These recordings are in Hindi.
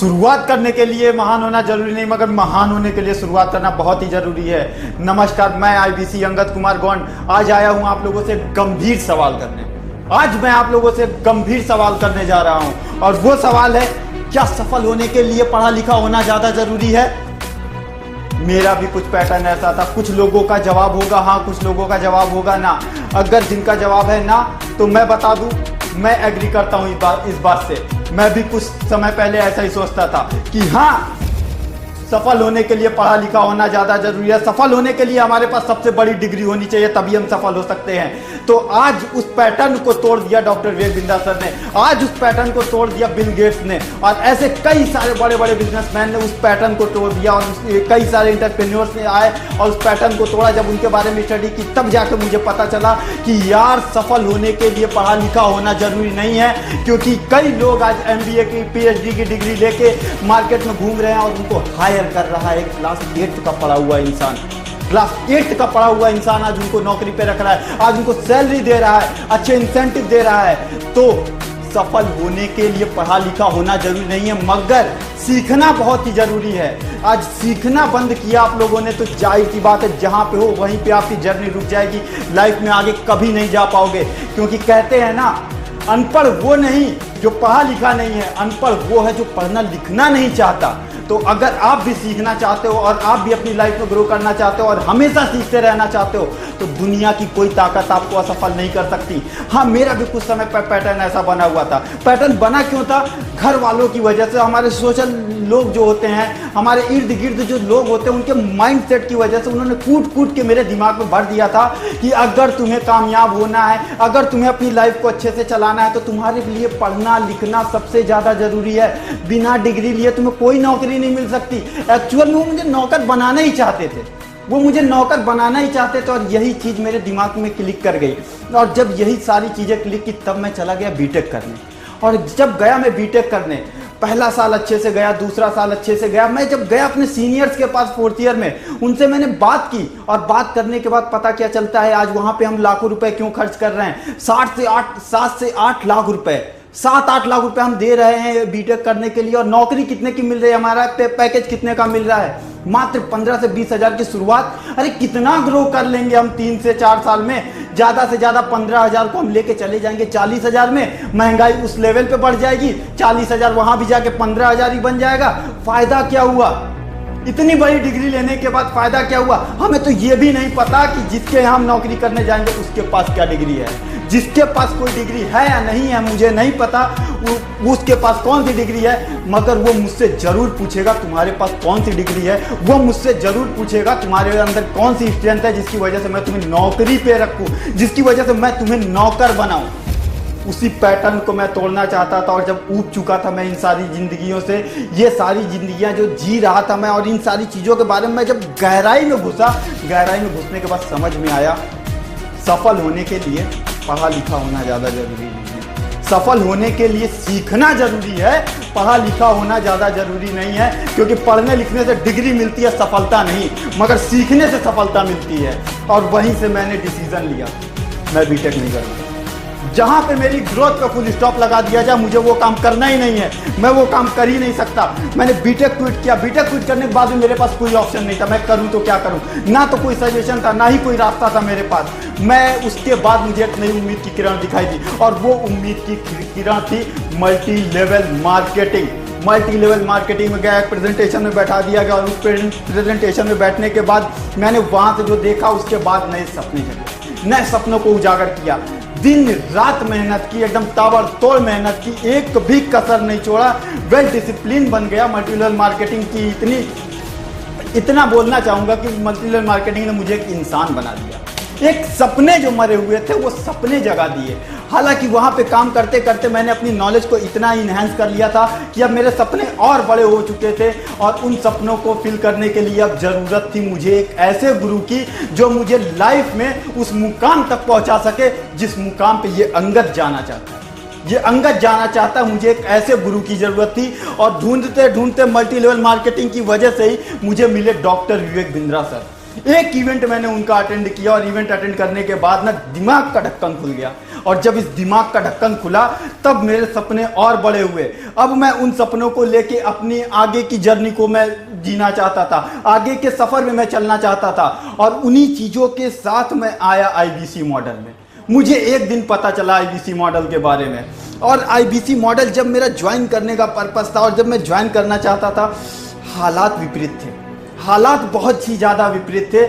शुरुआत करने के लिए महान होना जरूरी नहीं, मगर महान होने के लिए शुरुआत करना बहुत ही जरूरी है। नमस्कार, मैं आईबीसी अंगद कुमार गौंड आज आया हूं आप लोगों से गंभीर सवाल करने। आज मैं आप लोगों से गंभीर सवाल करने जा रहा हूं और वो सवाल है, क्या सफल होने के लिए पढ़ा लिखा होना ज्यादा जरूरी है? मेरा भी कुछ पैटर्न ऐसा था। कुछ लोगों का जवाब होगा हाँ, कुछ लोगों का जवाब होगा ना। अगर जिनका जवाब है ना, तो मैं बता दूं, मैं एग्री करता हूं इस बात से। मैं भी कुछ समय पहले ऐसा ही सोचता था कि हाँ, सफल होने के लिए पढ़ा लिखा होना ज्यादा जरूरी है। सफल होने के लिए हमारे पास सबसे बड़ी डिग्री होनी चाहिए, तभी हम सफल हो सकते हैं। तो आज उस पैटर्न को तोड़ दिया डॉक्टर विवेक बिंद्रा सर ने, आज उस पैटर्न को तोड़ दिया बिल गेट्स ने, और ऐसे कई सारे बड़े बड़े बिजनेसमैन ने उस पैटर्न को तोड़ दिया, और कई सारे एंटरप्रेन्योर्स ने आए और उस पैटर्न को तोड़ा। जब उनके बारे में स्टडी की तब जाकर मुझे पता चला कि यार, सफल होने के लिए पढ़ा लिखा होना जरूरी नहीं है। क्योंकि कई लोग आज MBA की PhD की डिग्री लेके मार्केट में घूम रहे हैं और उनको हायर कर रहा है क्लास 8 का पढ़ा हुआ इंसान। क्लास 8 का पढ़ा हुआ इंसान आज उनको नौकरी पे रख रहा है, आज उनको सैलरी दे रहा है, अच्छे इंसेंटिव दे रहा है। तो सफल होने के लिए पढ़ा लिखा होना जरूरी नहीं है, मगर सीखना बहुत ही जरूरी है। आज सीखना बंद किया आप लोगों ने तो जाहिर सी बात है, जहां पे हो वहीं पे आपकी जर्नी रुक जाएगी। लाइफ में आगे कभी नहीं जा पाओगे। क्योंकि कहते हैं ना, अनपढ़ वो नहीं जो पढ़ा लिखा नहीं है, अनपढ़ वो है जो पढ़ना लिखना नहीं चाहता। तो अगर आप भी सीखना चाहते हो और आप भी अपनी लाइफ में ग्रो करना चाहते हो और हमेशा सीखते रहना चाहते हो, तो दुनिया की कोई ताकत आपको असफल नहीं कर सकती। हाँ, मेरा भी कुछ समय पर पैटर्न ऐसा बना हुआ था। पैटर्न बना क्यों था? घर वालों की वजह से, हमारे सोशल लोग जो होते हैं, हमारे इर्द गिर्द जो लोग होते हैं, उनके माइंडसेट की वजह से उन्होंने कूट कूट के मेरे दिमाग में भर दिया था कि अगर तुम्हें कामयाब होना है, अगर तुम्हें अपनी लाइफ को अच्छे से चलाना है, तो तुम्हारे लिए पढ़ना लिखना सबसे ज्यादा जरूरी है। बिना डिग्री लिए तुम्हें कोई नौकरी नहीं मिल सकती। एक्चुअल में वो मुझे नौकर बनाना ही चाहते थे, वो मुझे नौकर बनाना ही चाहते थे, और यही चीज मेरे दिमाग में क्लिक कर गई। और जब यही सारी चीजें क्लिक की, तब मैं चला गया बीटेक करने। और जब गया मैं बीटेक करने, पहला साल अच्छे से गया, दूसरा साल अच्छे से गया। मैं जब गया अपने सीनियर्स के पास 4th ईयर में, उनसे मैंने बात की, और बात करने के बाद पता क्या चलता है, आज वहां पे हम लाखों रुपए क्यों खर्च कर रहे हैं। 7 से 8 लाख रुपए, 7-8 लाख रुपए हम दे रहे हैं बीटेक करने के लिए, और नौकरी कितने की मिल रही है, हमारा पैकेज कितने का मिल रहा है? मात्र 15 से 20 हजार की शुरुआत। अरे कितना ग्रो कर लेंगे हम 3 से 4 साल में? ज्यादा से ज्यादा 15 हजार को हम लेके चले जाएंगे 40 हजार में। महंगाई उस लेवल पे बढ़ जाएगी, 40 हजार वहां भी जाके 15 हजार ही बन जाएगा। फायदा क्या हुआ? इतनी बड़ी डिग्री लेने के बाद फायदा क्या हुआ? हमें तो ये भी नहीं पता कि जिसके यहाँ हम नौकरी करने जाएंगे उसके पास क्या डिग्री है। जिसके पास कोई डिग्री है या नहीं है मुझे नहीं पता, उसके पास कौन सी डिग्री है, मगर वो मुझसे जरूर पूछेगा तुम्हारे पास कौन सी डिग्री है। वो मुझसे जरूर पूछेगा तुम्हारे अंदर कौन सी स्ट्रेंथ है जिसकी वजह से मैं तुम्हें नौकरी पे रखूं, जिसकी वजह से मैं तुम्हें नौकर बनाऊं। उसी पैटर्न को मैं तोड़ना चाहता था, और जब ऊब चुका था मैं इन सारी जिंदगियों से, ये सारी जिंदगियां जो जी रहा था मैं, और इन सारी चीजों के बारे में मैं जब गहराई में घुसा, गहराई में घुसने के बाद समझ में आया, सफल होने के लिए पढ़ा लिखा होना ज्यादा जरूरी नहीं है। सफल होने के लिए सीखना जरूरी है, पढ़ा लिखा होना ज्यादा जरूरी नहीं है। क्योंकि पढ़ने लिखने से डिग्री मिलती है, सफलता नहीं, मगर सीखने से सफलता मिलती है। और वहीं से मैंने डिसीजन लिया, मैं बीटेक नहीं करूंगा। जहां पे मेरी ग्रोथ पे फुल स्टॉप लगा दिया जाए, मुझे वो काम करना ही नहीं है, मैं वो काम कर ही नहीं सकता। मैंने बीटेक क्विट किया। बीटेक क्विट करने के बाद भी मेरे पास कोई ऑप्शन नहीं था, मैं करूं तो क्या करूं, ना तो कोई सजेशन था, ना ही कोई रास्ता था मेरे पास। मैं उसके बाद मुझे एक नई उम्मीद की किरण दिखाई दी, और वो उम्मीद की किरण थी multi level marketing. Multi level marketing में गया, एक प्रेजेंटेशन में बैठा दिया गया, और उस प्रेजेंटेशन में बैठने के बाद मैंने वहां से जो देखा, उसके बाद नए सपने जगे, नए सपनों को उजागर किया। दिन रात मेहनत की, एकदम ताबड़तोड़ मेहनत की, एक भी कसर नहीं छोड़ा। वेल डिसिप्लिन बन गया। मल्टी लेवल मार्केटिंग की इतना बोलना चाहूंगा कि मल्टी लेवल मार्केटिंग ने मुझे एक इंसान बना दिया। एक सपने जो मरे हुए थे वो सपने जगा दिए। हालांकि वहां पे काम करते करते मैंने अपनी नॉलेज को इतना इनहेंस कर लिया था कि अब मेरे सपने और बड़े हो चुके थे, और उन सपनों को फिल करने के लिए अब जरूरत थी मुझे एक ऐसे गुरु की जो मुझे लाइफ में उस मुकाम तक पहुंचा सके जिस मुकाम पे ये अंगद जाना चाहता है। ये अंगद जाना चाहता, मुझे एक ऐसे गुरु की जरूरत थी। और ढूंढते ढूंढते मल्टी लेवल मार्केटिंग की वजह से ही मुझे मिले डॉक्टर विवेक बिंद्रा सर। एक इवेंट मैंने उनका अटेंड किया और इवेंट अटेंड करने के बाद ना दिमाग का ढक्कन खुल गया। और जब इस दिमाग का ढक्कन खुला तब मेरे सपने और बड़े हुए। अब मैं उन सपनों को लेके अपनी आगे की जर्नी को मैं जीना चाहता था, आगे के सफर में मैं चलना चाहता था। और उन्हीं चीजों के साथ मैं आया आईबीसी मॉडल में। मुझे एक दिन पता चला आईबीसी मॉडल के बारे में। और आईबीसी मॉडल जब मेरा ज्वाइन करने का पर्पस था और जब मैं ज्वाइन करना चाहता था, हालात विपरीत थे। हालात बहुत ही ज़्यादा विपरीत थे।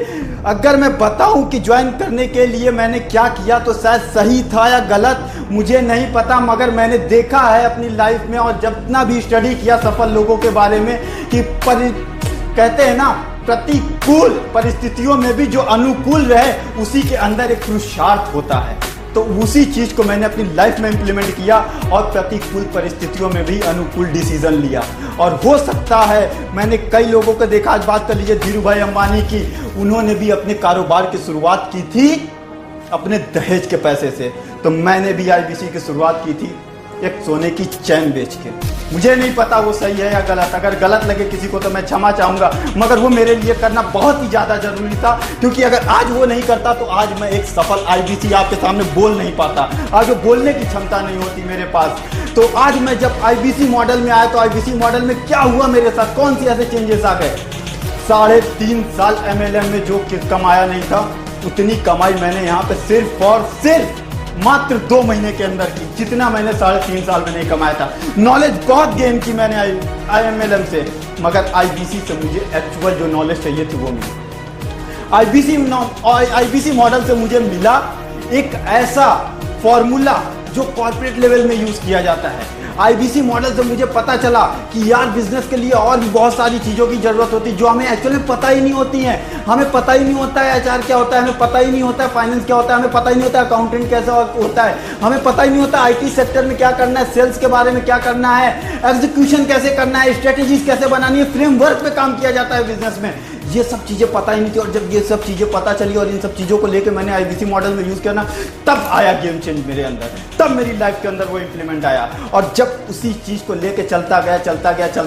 अगर मैं बताऊं कि ज्वाइन करने के लिए मैंने क्या किया तो शायद सही था या गलत मुझे नहीं पता, मगर मैंने देखा है अपनी लाइफ में और जितना भी स्टडी किया सफल लोगों के बारे में कि कहते हैं ना, प्रतिकूल परिस्थितियों में भी जो अनुकूल रहे उसी के अंदर एक पुरुषार्थ होता है। तो उसी चीज़ को मैंने अपनी लाइफ में इम्प्लीमेंट किया और प्रतिकूल परिस्थितियों में भी अनुकूल डिसीजन लिया। और हो सकता है मैंने कई लोगों को देखा, आज बात कर लीजिए धीरू भाई अंबानी की, उन्होंने भी अपने कारोबार की शुरुआत की थी अपने दहेज के पैसे से। तो मैंने भी आईबीसी की शुरुआत की थी एक सोने की चैन बेच के। मुझे नहीं पता वो सही है या गलत, अगर गलत लगे किसी को तो मैं क्षमा चाहूँगा, मगर वो मेरे लिए करना बहुत ही ज़्यादा ज़रूरी था। क्योंकि अगर आज वो नहीं करता तो आज मैं एक सफल आईबीसी आपके सामने बोल नहीं पाता, आज वो बोलने की क्षमता नहीं होती मेरे पास। तो आज मैं जब आईबीसी मॉडल में आया तो आईबीसी मॉडल में क्या हुआ मेरे साथ, कौन सी ऐसे चेंजेस आ गए। 3.5 साल MLM में जो कमाया नहीं था उतनी कमाई मैंने यहाँ पे सिर्फ और सिर्फ मात्र 2 महीने के अंदर की, जितना मैंने 3.5 साल में नहीं कमाया था। नॉलेज बहुत गेन की मैंने IMLM से, मगर आईबीसी से मुझे एक्चुअल जो नॉलेज चाहिए थी वो मिली। आईबीसी मॉडल से मुझे मिला एक ऐसा फॉर्मूला जो कॉर्पोरेट लेवल में यूज किया जाता है। आईबीसी मॉडल से मुझे पता चला कि यार बिजनेस के लिए और भी बहुत सारी चीज़ों की ज़रूरत होती है जो हमें एक्चुअली पता ही नहीं होती हैं। हमें पता ही नहीं होता है HR क्या होता है, हमें पता ही नहीं होता है फाइनेंस क्या होता है, हमें पता ही नहीं होता है अकाउंटेंट कैसा होता है, हमें पता ही नहीं होता IT सेक्टर में क्या करना है, सेल्स के बारे में क्या करना है, एग्जीक्यूशन कैसे करना है, स्ट्रेटेजीज कैसे बनानी है, फ्रेमवर्क पे काम किया जाता है बिजनेस में। ये सब चीज़ें पता ही नहीं थी। और जब ये सब चीज़ें पता चली और इन सब चीज़ों को लेकर मैंने आईबीसी मॉडल में यूज़ किया ना, तब आया गेम चेंज मेरे अंदर, तब मेरी लाइफ के अंदर वो इंप्लीमेंट आया। और जब उसी चीज़ को लेकर चलता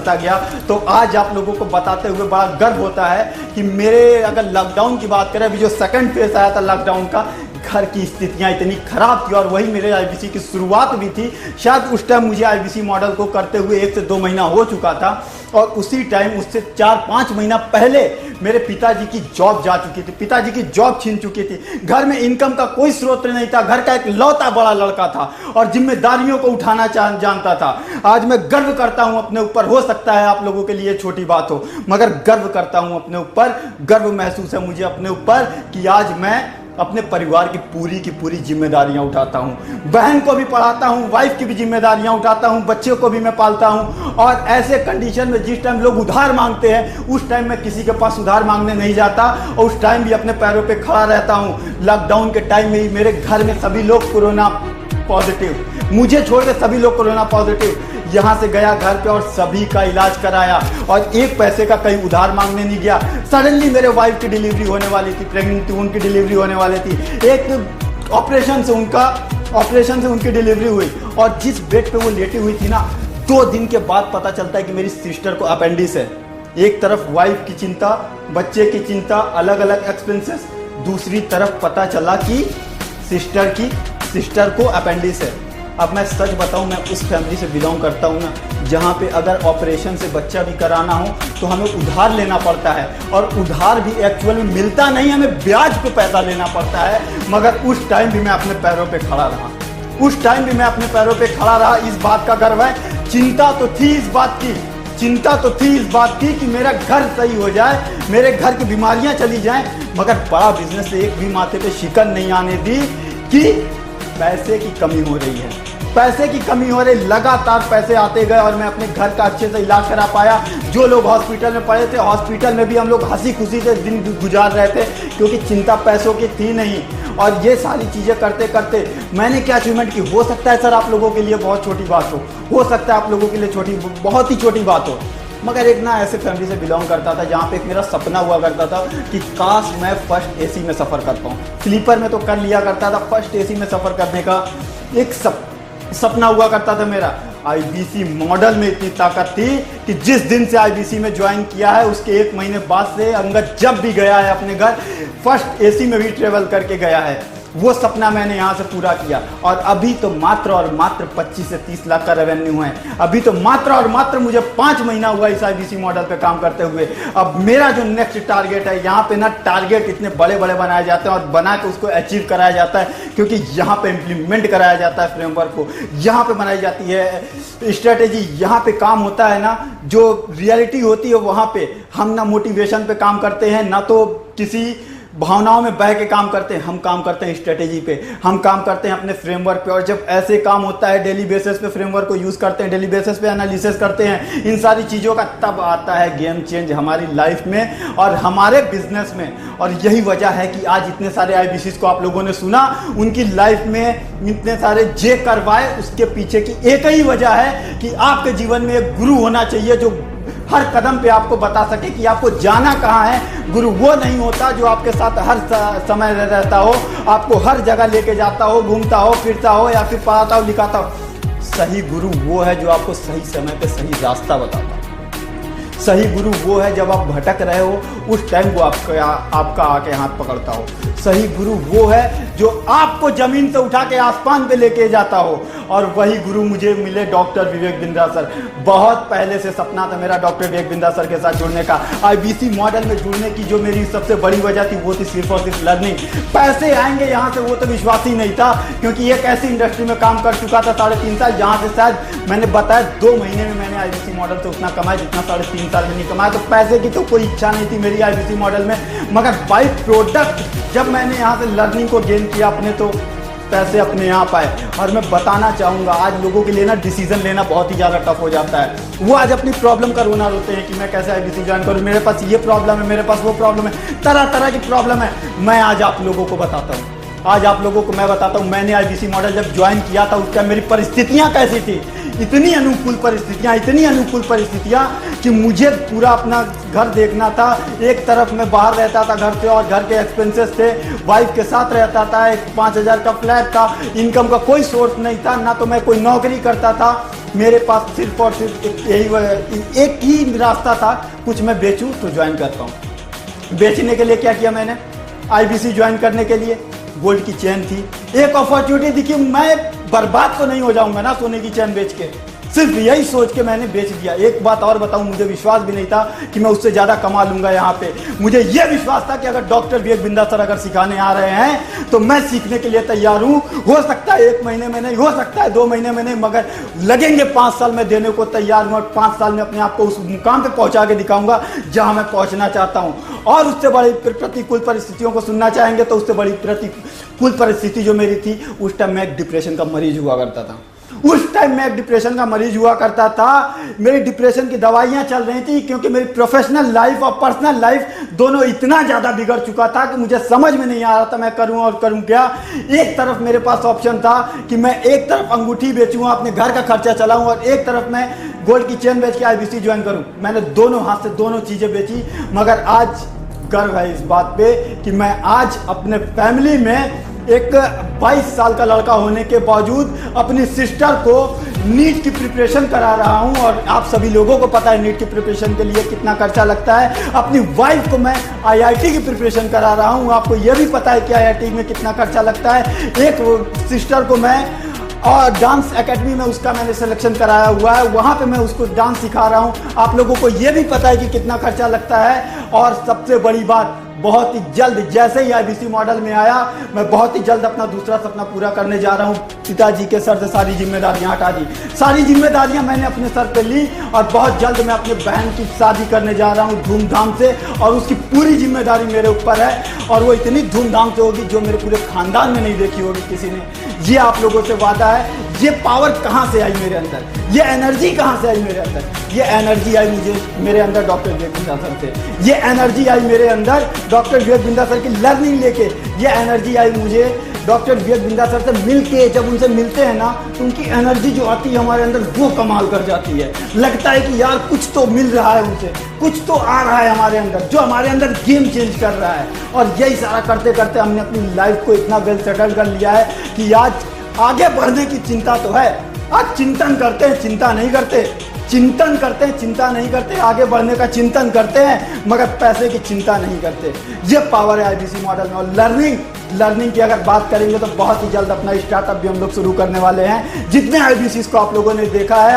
गया तो आज आप लोगों को बताते हुए बड़ा गर्व होता है कि मेरे, अगर लॉकडाउन की बात करें, अभी जो सेकंड फेज आया था लॉकडाउन का, घर की स्थितियां इतनी खराब थी और वही मेरे आईबीसी की शुरुआत भी थी। शायद उस टाइम मुझे आईबीसी मॉडल को करते हुए 1 से 2 महीना हो चुका था और उसी टाइम उससे 4-5 महीना पहले मेरे पिताजी की जॉब जा चुकी थी, पिताजी की जॉब छीन चुकी थी। घर में इनकम का कोई स्रोत नहीं था, घर का एक लौता बड़ा लड़का था और जिम्मेदारियों को उठाना जानता था। आज मैं गर्व करता हूं अपने ऊपर, हो सकता है आप लोगों के लिए छोटी बात हो, मगर गर्व करता हूं अपने ऊपर, गर्व महसूस है मुझे अपने ऊपर कि आज मैं अपने परिवार की पूरी जिम्मेदारियां उठाता हूं, बहन को भी पढ़ाता हूं, वाइफ की भी जिम्मेदारियां उठाता हूं, बच्चों को भी मैं पालता हूं। और ऐसे कंडीशन में जिस टाइम लोग उधार मांगते हैं उस टाइम मैं किसी के पास उधार मांगने नहीं जाता और उस टाइम भी अपने पैरों पे खड़ा रहता हूं। लॉकडाउन के टाइम में ही मेरे घर में सभी लोग कोरोना पॉजिटिव, मुझे छोड़कर सभी लोग कोरोना पॉजिटिव। यहाँ से गया घर पे और सभी का इलाज कराया और एक पैसे का कहीं उधार मांगने नहीं गया। सडनली मेरे वाइफ की डिलीवरी होने वाली थी, प्रेग्नेंट थी, उनकी डिलीवरी होने वाली थी। एक ऑपरेशन से उनकी डिलीवरी हुई और जिस बेड पे वो लेटी हुई थी ना, 2 दिन के बाद पता चलता है कि मेरी सिस्टर को अपेंडिस है। एक तरफ वाइफ की चिंता, बच्चे की चिंता, अलग अलग एक्सपेंसेस, दूसरी तरफ पता चला कि सिस्टर को अपेंडिस है। अब मैं सच बताऊं, मैं उस फैमिली से बिलोंग करता हूं ना, जहां पे अगर ऑपरेशन से बच्चा भी कराना हो तो हमें उधार लेना पड़ता है और उधार भी एक्चुअल में मिलता नहीं, हमें ब्याज पे पैसा लेना पड़ता है। मगर उस टाइम भी मैं अपने पैरों पे खड़ा रहा, उस टाइम भी मैं अपने पैरों पे खड़ा रहा। इस बात का गर्व है। चिंता तो थी इस बात की कि मेरा घर सही हो जाए, मेरे घर की बीमारियां चली जाएं, मगर बड़ा बिजनेस से एक भी माथे पे शिकन नहीं आने दी कि पैसे की कमी हो रही है, पैसे की कमी हो रही। लगातार पैसे आते गए और मैं अपने घर का अच्छे से इलाज करा पाया। जो लोग हॉस्पिटल में पड़े थे, हॉस्पिटल में भी हम लोग हंसी खुशी से दिन गुजार रहे थे क्योंकि चिंता पैसों की थी नहीं। और ये सारी चीज़ें करते करते मैंने क्या अचीवमेंट की, हो सकता है सर आप लोगों के लिए बहुत छोटी बात हो सकता है आप लोगों के लिए बहुत ही छोटी बात हो, मगर एक ना ऐसे फैमिली से बिलोंग करता था जहाँ पे एक मेरा सपना हुआ करता था कि काश मैं फर्स्ट AC में सफ़र कर पाऊँ। स्लीपर में तो कर लिया करता था, फर्स्ट AC में सफ़र करने का एक सपना हुआ करता था मेरा। आईबीसी मॉडल में इतनी ताकत थी कि जिस दिन से आईबीसी में ज्वाइन किया है उसके 1 महीने बाद से अंगद जब भी गया है अपने घर फर्स्ट एसी में भी ट्रेवल करके गया है। वो सपना मैंने यहाँ से पूरा किया और अभी तो मात्र और मात्र 25 से 30 लाख का रेवेन्यू है। अभी तो मात्र और मात्र मुझे 5 महीना हुआ इस आईबीसी मॉडल पे काम करते हुए। अब मेरा जो नेक्स्ट टारगेट है, यहाँ पे ना टारगेट इतने बड़े बड़े बनाए जाते हैं और बना के उसको अचीव कराया जाता है, क्योंकि यहाँ पे इम्प्लीमेंट कराया जाता है फ्रेमवर्क को, यहाँ पे बनाई जाती है स्ट्रेटेजी, यहाँ पे काम होता है ना, जो रियलिटी होती है वहाँ पे हम ना मोटिवेशन पे काम करते हैं, ना तो किसी भावनाओं में बह के काम करते हैं, हम काम करते हैं स्ट्रेटेजी पे, हम काम करते हैं अपने फ्रेमवर्क पे। और जब ऐसे काम होता है डेली बेसिस पे फ्रेमवर्क को यूज़ करते हैं, डेली बेसिस पे एनालिसिस करते हैं इन सारी चीज़ों का, तब आता है गेम चेंज हमारी लाइफ में और हमारे बिजनेस में। और यही वजह है कि आज इतने सारे आईबीसीज को आप लोगों ने सुना, उनकी लाइफ में इतने सारे जे करवाए, उसके पीछे की एक ही वजह है कि आपके जीवन में एक गुरु होना चाहिए जो हर कदम पे आपको बता सके कि आपको जाना कहाँ है। गुरु वो नहीं होता जो आपके साथ हर समय रहता हो, आपको हर जगह लेके जाता हो, घूमता हो, फिरता हो या फिर पढ़ाता हो, लिखाता हो। सही गुरु वो है जो आपको सही समय पे सही रास्ता बताता हो। सही गुरु वो है जब आप भटक रहे हो उस टाइम वो आपका आके हाथ पकड़ता हो। सही गुरु वो है जो आपको जमीन से उठा के आसमान पे लेके जाता हो। और वही गुरु मुझे मिले डॉक्टर विवेक बिंद्रा सर। बहुत पहले से सपना था मेरा डॉक्टर विवेक बिंद्रा सर के साथ जुड़ने का। आईबीसी मॉडल में जुड़ने की जो मेरी सबसे बड़ी वजह थी वो थी सिर्फ और सिर्फ लर्निंग। पैसे आएंगे यहाँ से वो तो विश्वास ही नहीं था, क्योंकि एक ऐसी इंडस्ट्री में काम कर चुका था 3.5 साल, जहाँ से शायद मैंने बताया 2 महीने में मैंने आईबीसी मॉडल से उतना कमाया जितना 3.5 साल में नहीं कमाया। तो पैसे की तो कोई इच्छा नहीं थी मेरी आईबीसी मॉडल में, मगर बाई प्रोडक्ट जब मैंने यहाँ से लर्निंग को गेन किया अपने, तो पैसे अपने आप आए। और मैं बताना चाहूँगा आज लोगों के लिए ना डिसीजन लेना बहुत ही ज़्यादा टफ हो जाता है। वो आज अपनी प्रॉब्लम का रोना रोते हैं कि मैं कैसे आईबीसी ज्वाइन करूँ, मेरे पास ये प्रॉब्लम है, मेरे पास वो प्रॉब्लम है, तरह तरह की प्रॉब्लम है। मैं आज आप लोगों को बताता हूँ, आज आप लोगों को मैं बताता हूँ मैंने आईबीसी मॉडल जब ज्वाइन किया था उस टाइम मेरी परिस्थितियाँ कैसी थी। इतनी अनुकूल परिस्थितियाँ कि मुझे पूरा अपना घर देखना था। एक तरफ मैं बाहर रहता था घर से और घर के एक्सपेंसेस थे, वाइफ के साथ रहता था, एक 5,000 का फ्लैट था, इनकम का कोई सोर्स नहीं था, ना तो मैं कोई नौकरी करता था। मेरे पास सिर्फ और सिर्फ एक ही रास्ता था, कुछ मैं बेचूं तो ज्वाइन करता हूँ। बेचने के लिए क्या किया मैंने, आईबीसी ज्वाइन करने के लिए गोल्ड की चेन थी, एक अपॉर्चुनिटी दिखी, मैं बर्बाद तो नहीं हो जाऊंगा ना सोने की चेन बेच के, सिर्फ यही सोच के मैंने बेच दिया। एक बात और बताऊं, मुझे विश्वास भी नहीं था कि मैं उससे ज़्यादा कमा लूंगा यहाँ पे। मुझे यह विश्वास था कि अगर डॉक्टर विवेक बिंद्रा सर अगर सिखाने आ रहे हैं तो मैं सीखने के लिए तैयार हूँ। हो सकता है 1 महीने में नहीं, हो सकता है 2 महीने में नहीं, मगर लगेंगे 5 साल में देने को तैयार हूँ और 5 साल में अपने आप को उस मुकाम पर पहुँचा के दिखाऊंगा जहाँ मैं पहुँचना चाहता हूँ। और उससे बड़ी प्रतिकूल परिस्थितियों को सुनना चाहेंगे तो उससे बड़ी प्रतिकूल परिस्थिति जो मेरी थी, उस टाइम मैं एक डिप्रेशन का मरीज हुआ करता था। उस टाइम मैं एक डिप्रेशन का मरीज हुआ करता था। मेरी डिप्रेशन की दवाइयाँ चल रही थी, क्योंकि मेरी प्रोफेशनल लाइफ और पर्सनल लाइफ दोनों इतना ज़्यादा बिगड़ चुका था कि मुझे समझ में नहीं आ रहा था मैं करूँ और करूँ क्या। एक तरफ मेरे पास ऑप्शन था कि मैं एक तरफ अंगूठी बेचूँ, अपने घर का खर्चा चलाऊँ, और एक तरफ मैं गोल्ड की चेन बेच के आईबीसी ज्वाइन करूँ। मैंने दोनों हाथ से दोनों चीज़ें बेची, मगर आज गर्व है इस बात पे कि मैं आज अपने फैमिली में एक 22 साल का लड़का होने के बावजूद अपनी सिस्टर को नीट की प्रिपरेशन करा रहा हूं। और आप सभी लोगों को पता है नीट की प्रिपरेशन के लिए कितना खर्चा लगता है। अपनी वाइफ को मैं आईआईटी की प्रिपरेशन करा रहा हूं, आपको यह भी पता है कि आईआईटी में कितना खर्चा लगता है। एक सिस्टर को मैं और डांस एकेडमी में उसका मैंने सिलेक्शन कराया हुआ है, वहाँ पे मैं उसको डांस सिखा रहा हूँ। आप लोगों को ये भी पता है कि कितना खर्चा लगता है। और सबसे बड़ी बात, बहुत ही जल्द जैसे ही आईबीसी मॉडल में आया, मैं बहुत ही जल्द अपना दूसरा सपना पूरा करने जा रहा हूँ। पिताजी के सर से सारी जिम्मेदारियाँ हटा दी, सारी जिम्मेदारियाँ मैंने अपने सर पे ली और बहुत जल्द मैं अपने बहन की शादी करने जा रहा हूँ धूमधाम से, और उसकी पूरी जिम्मेदारी मेरे ऊपर है। और वो इतनी धूमधाम से होगी जो मेरे पूरे खानदान में नहीं देखी होगी किसी ने। ये आप लोगों से वादा है। ये पावर कहाँ से आई मेरे अंदर, ये एनर्जी कहाँ से आई मेरे अंदर? ये एनर्जी आई मुझे मेरे अंदर डॉक्टर विवेक बिंद्रा सर से। ये एनर्जी आई मेरे अंदर डॉक्टर विवेक बिंद्रा सर की लर्निंग लेके। ये एनर्जी आई मुझे डॉक्टर विवेक बिंद्रा सर से मिलके। जब उनसे मिलते हैं ना तो उनकी एनर्जी जो आती है हमारे अंदर, वो कमाल कर जाती है। लगता है कि यार कुछ तो मिल रहा है उनसे, कुछ तो आ रहा है हमारे अंदर जो हमारे अंदर गेम चेंज कर रहा है। और यही सारा करते करते हमने अपनी लाइफ को इतना वेल सेटल कर लिया है कि आज आगे बढ़ने की चिंता तो है, आज चिंतन करते हैं, चिंता नहीं करते। चिंतन करते हैं, चिंता नहीं करते। आगे बढ़ने का चिंतन करते हैं मगर पैसे की चिंता नहीं करते। ये पावर है आईबीसी मॉडल में। और लर्निंग की अगर बात करेंगे तो बहुत ही जल्द अपना स्टार्टअप भी हम लोग शुरू करने वाले हैं। जितने आईबीसी को आप लोगों ने देखा है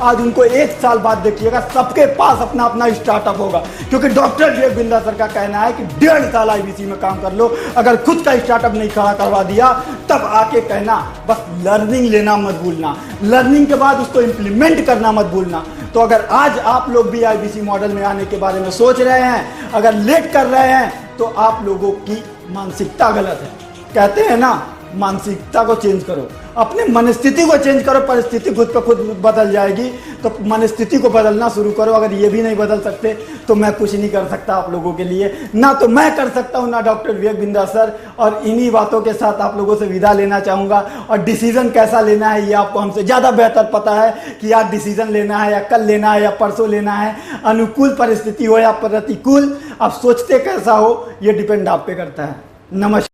आज उनको 1 साल बाद देखिएगा सबके पास अपना अपना स्टार्टअप होगा। क्योंकि डॉक्टर विवेक बिंद्रा सर का कहना है कि 1.5 साल आईबीसी में काम कर लो, अगर खुद का स्टार्टअप नहीं खड़ा करवा दिया तब आके कहना। बस लर्निंग लेना मत भूलना, लर्निंग के बाद उसको इंप्लीमेंट करना मत भूलना। तो अगर आज आप लोग भी आईबीसी मॉडल में आने के बारे में सोच रहे हैं, अगर लेट कर रहे हैं तो आप लोगों की मानसिकता गलत है। कहते हैं ना, मानसिकता को चेंज करो, अपने मनस्थिति को चेंज करो, परिस्थिति खुद पर खुद बदल जाएगी। तो मनस्थिति को बदलना शुरू करो। अगर ये भी नहीं बदल सकते तो मैं कुछ नहीं कर सकता आप लोगों के लिए, ना तो मैं कर सकता हूँ ना डॉक्टर विवेक बिंद्रा सर। और इन्हीं बातों के साथ आप लोगों से विदा लेना चाहूँगा। और डिसीजन कैसा लेना है ये आपको हमसे ज़्यादा बेहतर पता है कि आज डिसीजन लेना है या कल लेना है या परसों लेना है, अनुकूल परिस्थिति हो या प्रतिकूल, आप सोचते कैसा हो ये डिपेंड आप पे करता है। नमस्कार।